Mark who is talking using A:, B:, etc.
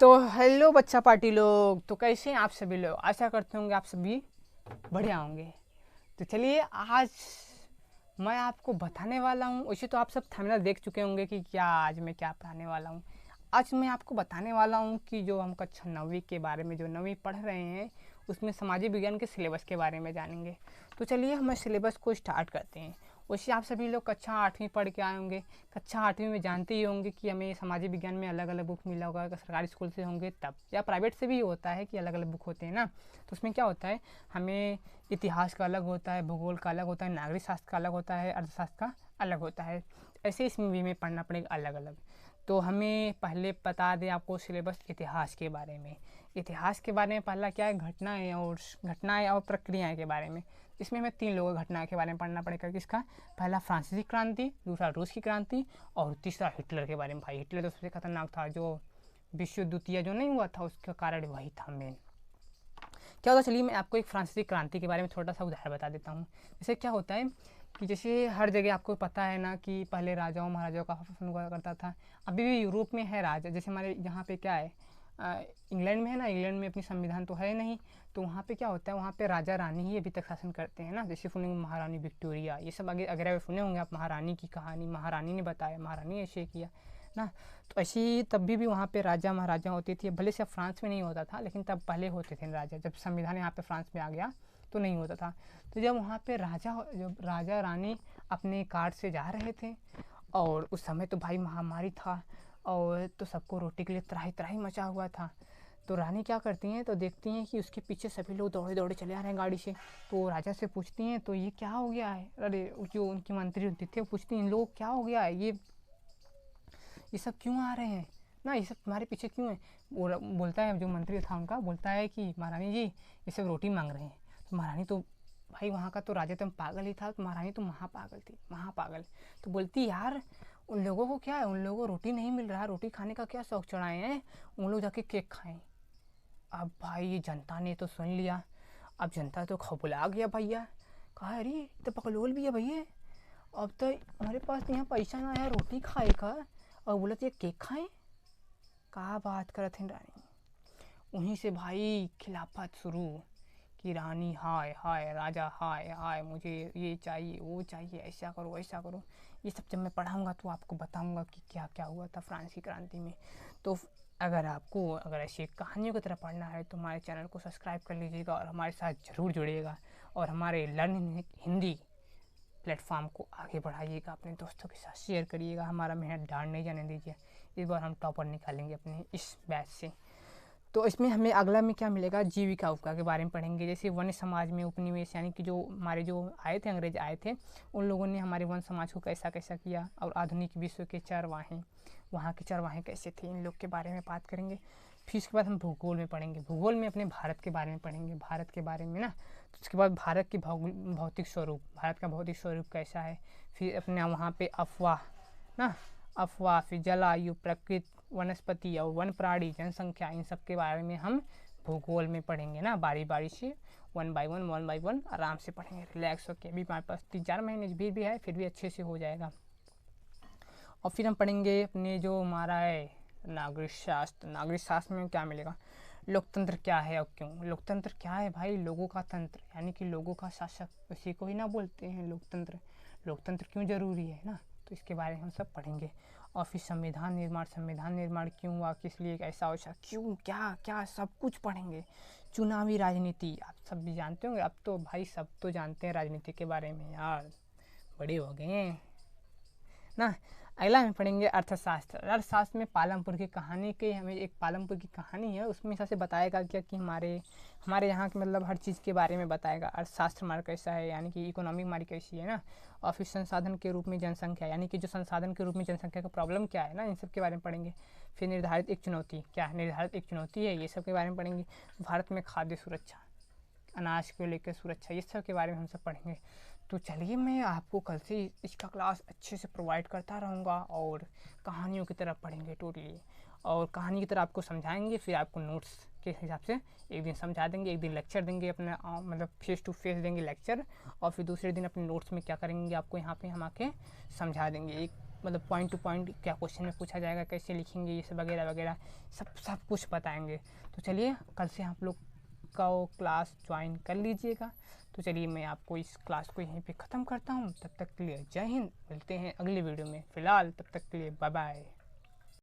A: तो हेलो बच्चा पार्टी लोग, तो कैसे हैं आप सभी लोग। आशा करते होंगे आप सभी बढ़िया होंगे। तो चलिए आज मैं आपको बताने वाला हूँ। वैसे तो आप सब थंबनेल देख चुके होंगे कि क्या आज मैं क्या पढ़ाने वाला हूँ। आज मैं आपको बताने वाला हूँ कि जो हम कक्षा 9वीं के बारे में जो 9वीं पढ़ रहे हैं उसमें सामाजिक विज्ञान के सिलेबस के बारे में जानेंगे। तो चलिए हम सिलेबस को स्टार्ट करते हैं। वैसे आप सभी लोग कक्षा 8वीं पढ़ के आए होंगे। कक्षा 8वीं में जानते ही होंगे कि हमें सामाजिक विज्ञान में अलग अलग बुक मिला होगा। अगर सरकारी स्कूल से होंगे तब, या प्राइवेट से भी होता है कि अलग अलग बुक होते हैं ना। तो उसमें क्या होता है, हमें इतिहास का अलग होता है, भूगोल का अलग होता है, नागरिक शास्त्र का अलग होता है, अर्थशास्त्र का अलग होता है। ऐसे इसमें भी हमें पढ़ना पड़ेगा अलग अलग। तो हमें पहले बता दें आपको सिलेबस इतिहास के बारे में। इतिहास के बारे में पहला क्या है, घटनाएं और प्रक्रियाएं के बारे में। इसमें हमें 3 लोगों घटना के बारे में पढ़ना पड़ेगा। किसका? पहला फ्रांसीसी क्रांति, दूसरा रूस की क्रांति और तीसरा हिटलर के बारे में। भाई हिटलर तो सबसे खतरनाक था, जो विश्व द्वितीय जो नहीं हुआ था उसका कारण वही था मेन। क्या होता, चलिए मैं आपको एक फ्रांसीसी क्रांति के बारे में थोड़ा सा उदाहरण बता देता हूँ। जैसे क्या होता है कि जैसे हर जगह आपको पता है ना कि पहले राजाओं महाराजाओं का शासन हुआ करता था। अभी भी यूरोप में है राजा, जैसे हमारे यहाँ पे क्या है, इंग्लैंड में है ना। इंग्लैंड में अपनी संविधान तो है नहीं, तो वहाँ पे क्या होता है, वहाँ पे राजा रानी ही अभी तक शासन करते हैं ना। जैसे सुनेंगे महारानी विक्टोरिया, ये सब आगे अगर सुने होंगे आप, महारानी की कहानी, महारानी ने बताया, महारानी ऐसे किया ना। तो ऐसी तब भी वहाँ पे राजा महाराजा होती थी। भले से फ्रांस में नहीं होता था, लेकिन तब पहले होते थे राजा। जब संविधान यहाँ पे फ्रांस में आ गया तो नहीं होता था। तो जब वहाँ पे जब राजा रानी अपने कार से जा रहे थे, और उस समय तो भाई महामारी था, और तो सबको रोटी के लिए त्राही त्राही मचा हुआ था। तो रानी क्या करती हैं, तो देखती हैं कि उसके पीछे सभी लोग दौड़े दौड़े चले आ रहे हैं गाड़ी से। तो राजा से पूछती हैं, तो ये क्या हो गया है। अरे जो उनकी मंत्री होती थे वो पूछती हैं, इन लोग क्या हो गया है, ये सब क्यों आ रहे हैं ना, ये सब तुम्हारे पीछे क्यों है। बोलता है, जो मंत्री था उनका बोलता है कि महारानी जी ये सब रोटी मांग रहे हैं। तो महारानी तो, भाई वहाँ का तो राजा तो पागल ही था, तो महारानी तो महापागल थी, महापागल। तो बोलती यार उन लोगों को क्या है, उन लोगों को रोटी नहीं मिल रहा, रोटी खाने का क्या शौक चढ़ाए हैं, उन लोग जाके केक खाएं। अब भाई ये जनता ने तो सुन लिया। अब जनता तो खबुला गया भैया, कहा अरे तो पकलोल भी है भैया, अब तो हमारे पास तो यहाँ पैसा ना है रोटी खाए का, और बोला तो ये केक खाएं। कहा बात करत हैं रानी। उन्हीं से भाई खिलाफत शुरू कि रानी हाय हाय, राजा हाय हाय, मुझे ये चाहिए वो चाहिए, ऐसा करो वैसा करो। ये सब जब मैं पढ़ाऊँगा तो आपको बताऊँगा कि क्या क्या हुआ था फ्रांसीसी क्रांति में। तो अगर ऐसी कहानियों की तरह पढ़ना है तो हमारे चैनल को सब्सक्राइब कर लीजिएगा और हमारे साथ ज़रूर जुड़िएगा, और हमारे लर्न हिंदी प्लेटफॉर्म को आगे बढ़ाइएगा, अपने दोस्तों के साथ शेयर करिएगा। हमारा मेहनत डांड नहीं जाने दीजिए। इस बार हम टॉपर निकालेंगे अपने इस बैच से। तो इसमें हमें अगला में क्या मिलेगा, जीविका उपका के बारे में पढ़ेंगे। जैसे वन समाज में उपनिवेश, यानी कि जो हमारे जो आए थे, अंग्रेज आए थे, उन लोगों ने हमारे वन समाज को कैसा कैसा किया, और आधुनिक विश्व के चरवाहे, वहाँ के चरवाहे कैसे थे, इन लोग के बारे में बात करेंगे। फिर उसके बाद हम भूगोल में पढ़ेंगे। भूगोल में अपने भारत के बारे में पढ़ेंगे, भारत के बारे में ना। तो उसके बाद भारत की भौतिक स्वरूप, भारत का भौतिक स्वरूप कैसा है। फिर अपने वहाँ पे अफवाह ना, अफवाह, फिर जलायु, प्रकृति, वनस्पति और वन प्राणी, जनसंख्या, इन सब के बारे में हम भूगोल में पढ़ेंगे ना, बारी बारी से, वन बाई वन आराम से पढ़ेंगे, रिलैक्स होके। अभी हमारे पास 3-4 महीने भी है, फिर भी अच्छे से हो जाएगा। और फिर हम पढ़ेंगे अपने जो हमारा है नागरिक शास्त्र। नागरिक शास्त्र में क्या मिलेगा, लोकतंत्र क्या है और क्यों। लोकतंत्र क्या है भाई, लोगों का तंत्र, यानी कि लोगों का शासक, उसी को ही ना बोलते हैं लोकतंत्र। लोकतंत्र क्यों जरूरी है ना, तो इसके बारे में हम सब पढ़ेंगे। और फिर संविधान निर्माण क्यों हुआ, किस लिए, ऐसा वैसा क्यों, क्या क्या सब कुछ पढ़ेंगे। चुनावी राजनीति आप सब भी जानते होंगे, अब तो भाई सब तो जानते हैं राजनीति के बारे में यार, बड़े हो गए हैं ना। अगला हम पढ़ेंगे अर्थशास्त्र। अर्थशास्त्र में पालमपुर की कहानी के, हमें एक पालमपुर की कहानी है, उसमें सबसे बताएगा क्या कि हमारे यहाँ के मतलब हर चीज़ के बारे में बताएगा। अर्थशास्त्र हमारा कैसा है, यानी कि इकोनॉमी हमारी कैसी है ना। और फिर संसाधन के रूप में जनसंख्या, यानी कि जो संसाधन के रूप में जनसंख्या का प्रॉब्लम क्या है ना, इन सब के बारे में पढ़ेंगे। फिर निर्धारित एक चुनौती क्या है, निर्धारित एक चुनौती है, ये सब के बारे में पढ़ेंगे। भारत में खाद्य सुरक्षा, अनाज को लेकर सुरक्षा, ये सब के बारे में हम सब पढ़ेंगे। तो चलिए मैं आपको कल से इसका क्लास अच्छे से प्रोवाइड करता रहूँगा, और कहानियों की तरह पढ़ेंगे टोटली, और कहानी की तरह आपको समझाएंगे। फिर आपको नोट्स के हिसाब से एक दिन समझा देंगे, एक दिन लेक्चर देंगे अपना, मतलब फेस टू फेस देंगे लेक्चर, और फिर दूसरे दिन अपने नोट्स में क्या करेंगे आपको यहाँ पे हम आके समझा देंगे। एक मतलब पॉइंट टू पॉइंट क्या क्वेश्चन में पूछा जाएगा, कैसे लिखेंगे, ये सब वगैरह वगैरह सब कुछ बताएंगे। तो चलिए कल से आप लोग का वो क्लास ज्वाइन कर लीजिएगा। तो चलिए मैं आपको इस क्लास को यहीं पे ख़त्म करता हूँ। तब तक के लिए जय हिंद, मिलते हैं अगली वीडियो में। फ़िलहाल तब तक के लिए बाय बाय।